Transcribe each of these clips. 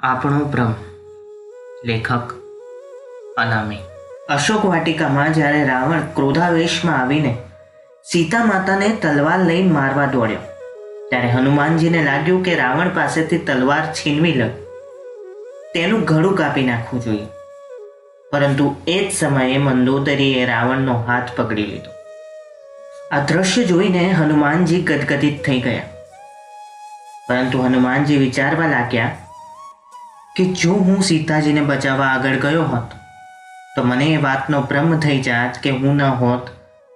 આપણો ભ્રમ. લેખક અનામી. અશોક વાટિકામાં જ્યારે રાવણ ક્રોધાવેશમાં આવીને સીતા માતાને તલવાર લઈ મારવા દોડ્યો ત્યારે હનુમાનજીને લાગ્યું કે રાવણ પાસેથી તલવાર છીનવી લે, તેનું ગળું કાપી નાખવું જોઈએ. પરંતુ એ જ સમયે મંદોદરીએ રાવણનો હાથ પકડી લીધો. આ દ્રશ્ય જોઈને હનુમાનજી ગદગદિત થઈ ગયા. પરંતુ હનુમાનજી વિચારવા લાગ્યા કે જો હું સીતાજીને બચાવવા આગળ ગયો હોત તો મને એ વાતનો ભ્રમ થઈ જાત કે હું ન હોત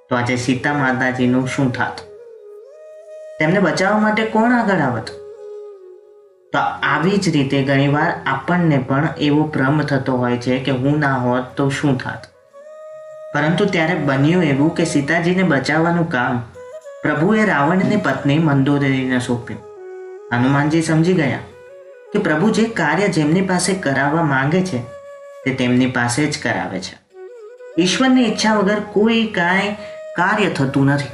તો આજે સીતા માતાજીનું શું થાત, તેમને બચાવવા માટે કોણ આગળ આવત. તો આવી જ રીતે ઘણીવાર આપણને પણ એવો ભ્રમ થતો હોય છે કે હું ના હોત તો શું થાત. પરંતુ ત્યારે બન્યું એવું કે સીતાજીને બચાવવાનું કામ પ્રભુએ રાવણની પત્ની મંદોદરીને સોંપ્યું. હનુમાનજી સમજી ગયા કે પ્રભુ જે કાર્ય જેમની પાસે કરાવવા માંગે છે તે તેમની પાસે જ કરાવે છે. ઈશ્વરની ઈચ્છા વગર કોઈ કાંઈ કાર્ય થતું નથી.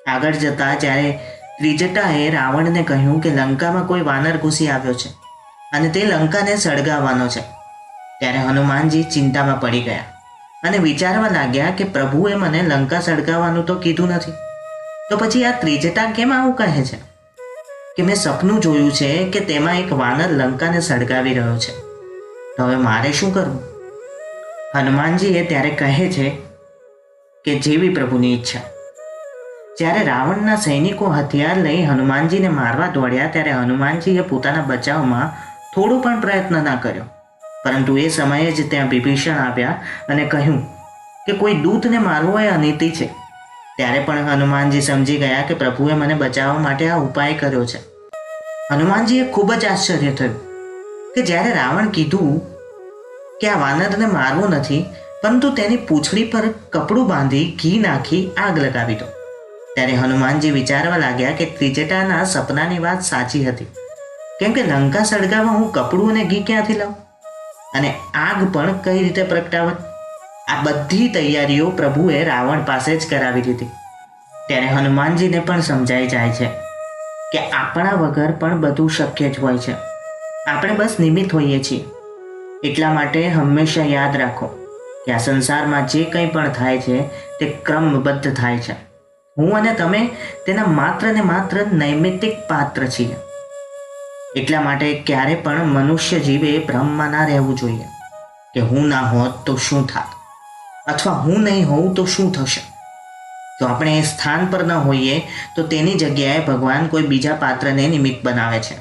આગળ જતા જ્યારે ત્રિજટાએ રાવણને કહ્યું કે લંકામાં કોઈ વાનર ઘૂસી આવ્યો છે અને તે લંકાને સળગાવવાનો છે, ત્યારે હનુમાનજી ચિંતામાં પડી ગયા અને વિચારવા લાગ્યા કે પ્રભુએ મને લંકા સળગાવવાનું તો કીધું નથી, તો પછી આ ત્રિજટા કેમ આવું કહે છે કે મેં સપનું જોયું છે કે તેમાં એક વાનર લંકાને સળગાવી રહ્યો છે, તો હવે મારે શું કરવું. હનુમાનજી એ ત્યારે કહે છે કે જેવી પ્રભુની ઈચ્છા. જ્યારે રાવણના સૈનિકો હથિયાર લઈ હનુમાનજીને મારવા દોડ્યા ત્યારે હનુમાનજીએ પોતાના બચાવમાં થોડો પણ પ્રયત્ન ના કર્યો. પરંતુ એ સમયે જ ત્યાં વિભીષણ આવ્યા અને કહ્યું કે કોઈ દૂતને મારવો એ અનીતિ છે. ત્યારે પણ હનુમાનજી સમજી ગયા કે પ્રભુએ મને બચાવવા માટે આ ઉપાય કર્યો છે. હનુમાનજીએ ખૂબ જ આશ્ચર્ય થયું કે જ્યારે રાવણ કીધું કે આ વાનરને મારવો નથી પરંતુ તેની પૂંછડી પર કપડું બાંધી ઘી નાખી આગ લગાવી દો, ત્યારે હનુમાનજી વિચારવા લાગ્યા કે ત્રિજટાના સપનાની વાત સાચી હતી. કેમ કે લંકા સળગાવવા હું કપડું અને ઘી ક્યાંથી લાવું અને આગ પણ કઈ રીતે પ્રગટાવત. આ બધી તૈયારીઓ પ્રભુએ રાવણ પાસે જ કરાવી દીધી. ત્યારે હનુમાનજીને પણ સમજાઈ જાય છે કે આપણા વગર પણ બધું શક્ય જ હોય છે, આપણે બસ નિમિત્ત હોઈએ છીએ. એટલા માટે હંમેશા યાદ રાખો કે આ સંસારમાં જે કંઈ પણ થાય છે તે ક્રમબદ્ધ થાય છે. હું અને તમે તેના માત્ર ને માત્ર નૈમિત્તિક પાત્ર છીએ. એટલા માટે ક્યારે પણ મનુષ્ય જીવે ભ્રમમાં ના રહેવું જોઈએ કે હું ના હોત તો શું થાત અથવા હું નહીં હોઉં તો શું થશે. જો આપણે એ સ્થાન પર ન હોઈએ તો તેની જગ્યાએ ભગવાન કોઈ બીજા પાત્રને નિમિત્ત બનાવે છે.